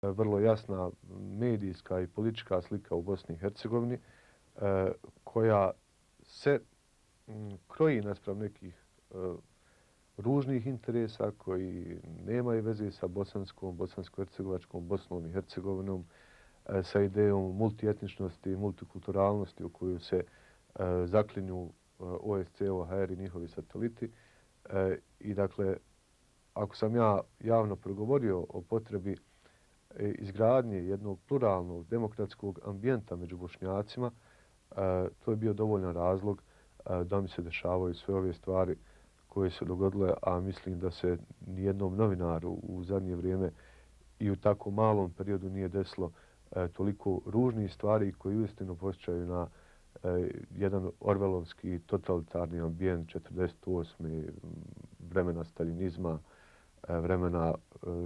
vrlo jasna medijska i politička slika u Bosni i Hercegovini koja se kroji naspram nekih ružnih interesa koji nemaju veze sa bosanskom, bosansko-hercegovačkom, Bosnom i Hercegovinom, sa idejom multietničnosti i multikulturalnosti u koju se zaklinju OSCE, OHR i njihovi sateliti. I dakle, ako sam ja javno progovorio o potrebi izgradnje jednog pluralnog, demokratskog ambijenta među Bošnjacima, to je bio dovoljan razlog da mi se dešavaju sve ove stvari koje se dogodile, a mislim da se nijednom novinaru u zadnje vrijeme i u tako malom periodu nije desilo toliko ružnih stvari koji uistinu posjećaju na jedan orvelovski totalitarni ambijent 48. vremena staljinizma, vremena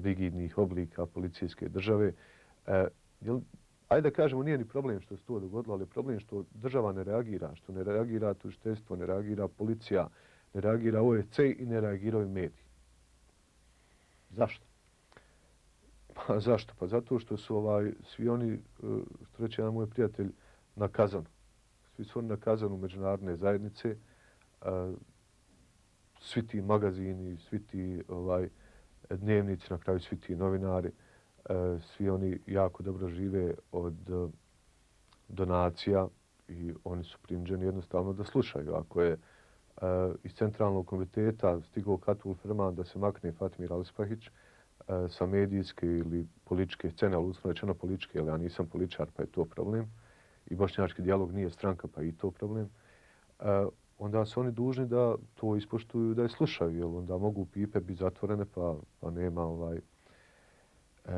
rigidnih oblika policijske države. Ajde da kažemo, nije ni problem što se to dogodilo, ali problem što država ne reagira, što ne reagira tužiteljstvo, ne reagira policija, ne reagira OSCE i ne reagiraju mediji. Zašto? Pa zašto? Pa zato što su svi oni, što reče jedan moj prijatelj, na kazanu. Svi su oni na kazanu međunarodne zajednice, svi ti magazini, svi ti dnevnici, na kraju svi ti novinari, svi oni jako dobro žive od donacija i oni su prinuđeni jednostavno da slušaju. Ako je iz centralnog komiteta stigao Katul Ferman da se makne Fatmir Alispahić sa medijske ili političke scene, ali uslovno rečeno političke, ali ja nisam političar pa je to problem. I bošnjački dijalog nije stranka pa i to problem. Onda su oni dužni da to ispoštuju, da je slušaju, jer onda mogu pipe biti zatvorene pa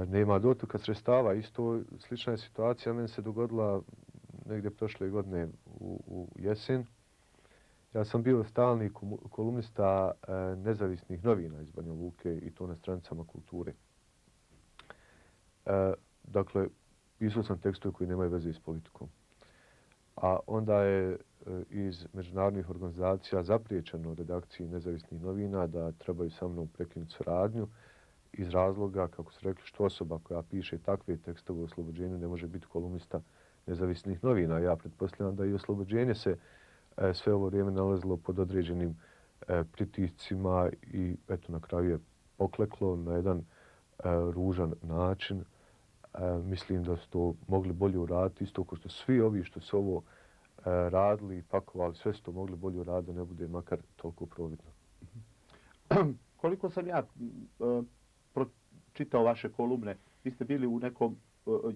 nema dotoka sredstava. Isto slična je situacija, meni se dogodila negdje prošle godine u jesen. Ja sam bio stalni kolumnista nezavisnih novina iz Banja Luke i to na stranicama kulture. Dakle, pisao sam tekstove koji nemaju veze s politikom. A onda je iz međunarodnih organizacija zapriječeno redakciji nezavisnih novina da trebaju sa mnom prekinuti suradnju iz razloga, kako su rekli, što osoba koja piše takve tekstove o oslobođenju ne može biti kolumnista nezavisnih novina. Ja pretpostavljam da i oslobođenje se sve ovo vrijeme nalazilo pod određenim pritiscima i eto na kraju je pokleklo na jedan ružan način. Mislim da su to mogli bolje uraditi, isto kao što svi ovi što su ovo radili i pakovali, sve su to mogli bolje uraditi da ne bude makar toliko providno. Koliko sam ja pročitao vaše kolumne, vi ste bili u nekom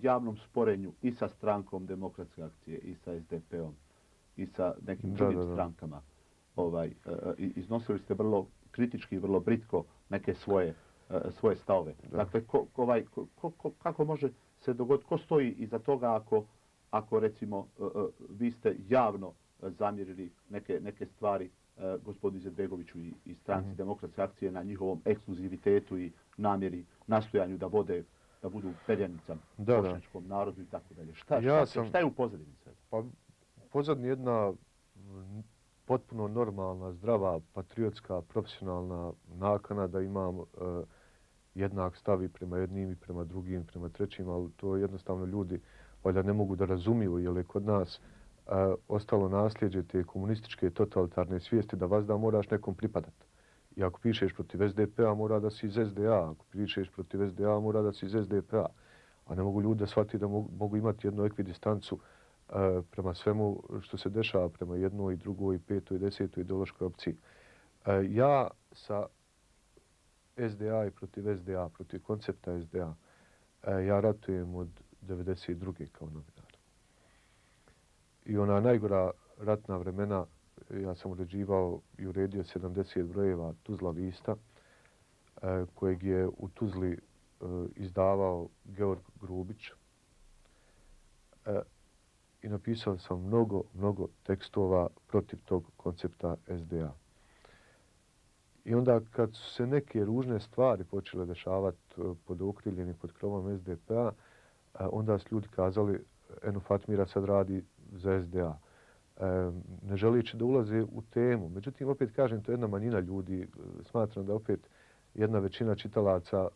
javnom sporenju i sa strankom Demokratske akcije i sa SDP-om i sa nekim drugim strankama. Iznosili ste vrlo kritički, vrlo britko neke svoje stavove. Dakle, kako može se dogoditi, ko stoji iza toga ako recimo vi ste javno zamjerili neke stvari gospodinu Izetbegoviću i stranci Demokratske akcije na njihovom ekskluzivitetu i namjeri, nastojanju da budu perjanica bošnjačkom narodu i tako dalje. Šta je u pozadini svega? Pa, pozadini jedna potpuno normalna, zdrava, patriotska, profesionalna nakana da imam jednak stav i prema jednim i prema drugim, prema trećim, ali to jednostavno ljudi valjda ne mogu da razumiju, jer je kod nas ostalo nasljeđe te komunističke totalitarne svijesti da vazda moraš nekom pripadati. I ako pišeš protiv SDP-a mora da si iz SDA, ako pišeš protiv SDA mora da si iz SDP-a. A ne mogu ljudi da shvati da mogu imati jednu ekvidistancu prema svemu što se dešava prema jednoj, drugoj, petoj, desetoj ideološkoj opciji. Ja sa SDA i protiv SDA, protiv koncepta SDA, ja ratujem od 1992. kao novinar. I ona najgora ratna vremena, ja sam uređivao i uredio 70 brojeva Tuzla lista, kojeg je u Tuzli izdavao Georg Grubić. I napisao sam mnogo tekstova protiv tog koncepta SDA. I onda kad su se neke ružne stvari počele dešavati pod okriljem pod krovom SDP-a, onda su ljudi kazali, eno Fatmira sad radi za SDA. Ne želići da ulaze u temu. Međutim, opet kažem, to je jedna manjina ljudi. Smatram da opet jedna većina čitalaca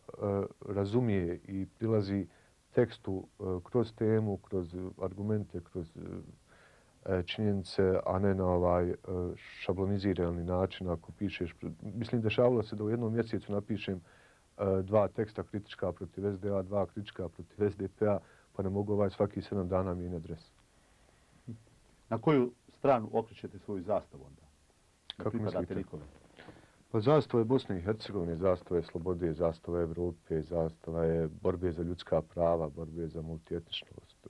razumije i prilazi tekstu kroz temu, kroz argumente, kroz činjenice, a ne na ovaj šablonizirani način. Ako pišeš, mislim, dešavalo se da u jednom mjesecu napišem 2 teksta kritička protiv SDA, 2 kritička protiv SDP-a, pa ne mogu svaki 7 dana mijenjati dres. Na koju stranu okrećete svoju zastavu onda? Kako pripadate mislite? nikome? Pa zastava je Bosne i Hercegovine, zastava je slobode, zastava je Evrope, zastava je borbe za ljudska prava, borbe za multietničnost.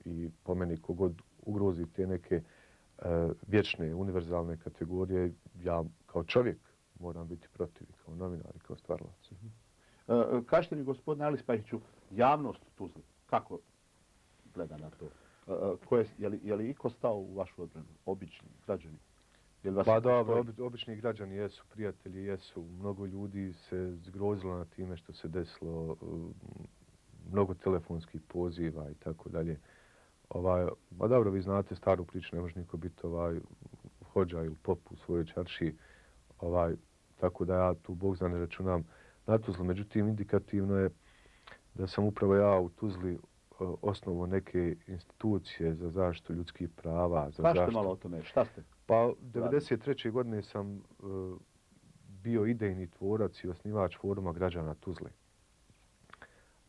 I po meni kogod ugrozi te neke vječne, univerzalne kategorije, ja kao čovjek moram biti protiv, kao novinar i kao stvaralac. Kažete mi, gospodine Alispahiću, javnost u Tuzli, kako gleda na to? Je li iko stao u vašu odbranu? Obični građani? Pa dobro, obični građani jesu, prijatelji jesu. Mnogo ljudi se zgrozilo na time što se desilo, mnogo telefonskih poziva i tako dalje. Ma dobro, vi znate staru priču, ne može niko biti hođa ili pop u svojoj čarši. Tako da ja tu, Bog zna, ne računam na Tuzlu. Međutim, indikativno je da sam upravo ja u Tuzli osnovao neke institucije za zaštitu ljudskih prava. Kažete malo o tome, šta ste? Pa, 1993. godine sam bio idejni tvorac i osnivač Foruma građana Tuzle.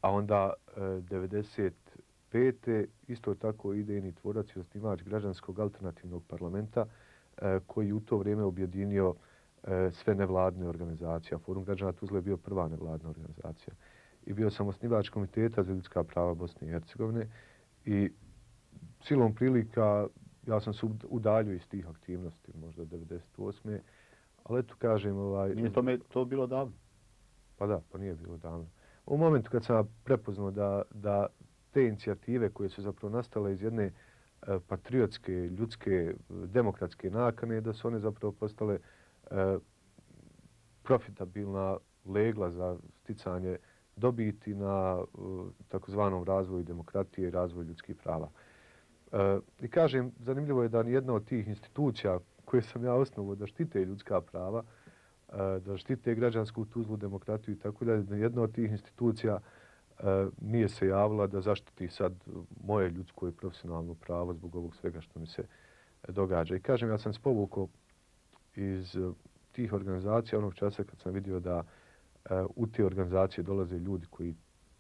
A onda 1995. isto tako idejni tvorac i osnivač građanskog alternativnog parlamenta koji u to vrijeme objedinio sve nevladne organizacije. Forum građana Tuzle je bio prva nevladna organizacija. I bio sam osnivač Komiteta za ljudska prava Bosne i Hercegovine i silom prilika ja sam se udaljio iz tih aktivnosti, možda 1998. Ali eto kažem... Nije to bilo davno? Pa da, pa nije bilo davno. U momentu kad sam prepoznao da te inicijative koje su zapravo nastale iz jedne patriotske, ljudske, demokratske nakane, da su one zapravo postale profitabilna legla za sticanje dobiti na takozvanom razvoju demokratije i razvoju ljudskih prava. I kažem, zanimljivo je da nijedna od tih institucija koje sam ja osnovao da štite ljudska prava, da štite građansku Tuzlu, demokratiju i tako da jedna od tih institucija nije se javila da zaštiti sad moje ljudsko i profesionalno pravo zbog ovog svega što mi se događa. I kažem, ja sam spovukao iz tih organizacija onog časa kad sam vidio da u te organizacije dolaze ljudi koji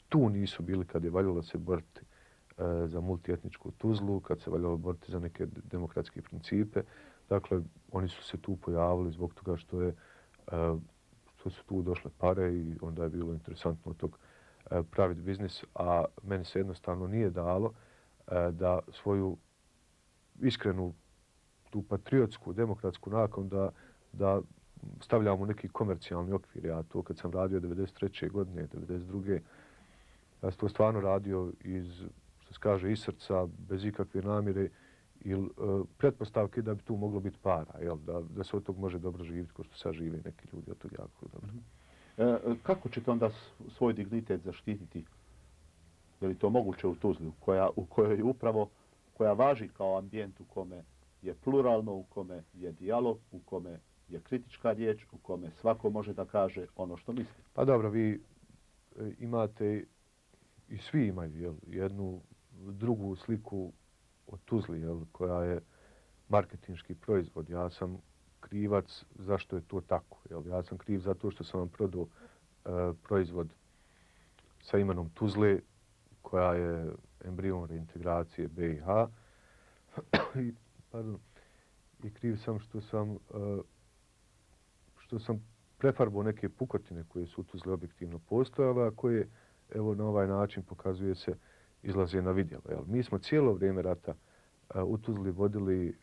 tu nisu bili kad je valjalo se boriti za multietničku Tuzlu, kad se valjalo boriti za neke demokratske principe. Dakle, oni su se tu pojavili zbog toga što su tu došle pare i onda je bilo interesantno od tog praviti biznis, a meni se jednostavno nije dalo da svoju iskrenu, tu patriotsku, demokratsku nakon da stavljamo neki komercijalni okvir. Ja to kad sam radio 1993. godine, 1992. Ja sam to stvarno radio iz, što se kaže, iz srca, bez ikakve namjere ili pretpostavke da bi tu moglo biti para, da se od tog može dobro živjeti, kao što sad žive neki ljudi od tog jako dobro. Kako ćete onda svoj dignitet zaštititi? Je li to moguće u Tuzli, u kojoj je upravo, koja važi kao ambijent u kome je pluralno, u kome je dijalog, u kome je kritička riječ, u kome svako može da kaže ono što misli? Pa dobro, vi imate i svi imaju jednu drugu sliku o Tuzli, koja je marketinški proizvod. Ja sam krivac zašto je to tako. Ja sam kriv zato što sam vam prodao proizvod sa imenom Tuzle, koja je embrion reintegracije BiH. I kriv sam što sam prefarbao neke pukotine koje su u Tuzli objektivno postojale, a koje evo na ovaj način pokazuje se izlaze na vidjelo. Mi smo cijelo vrijeme rata u Tuzli vodili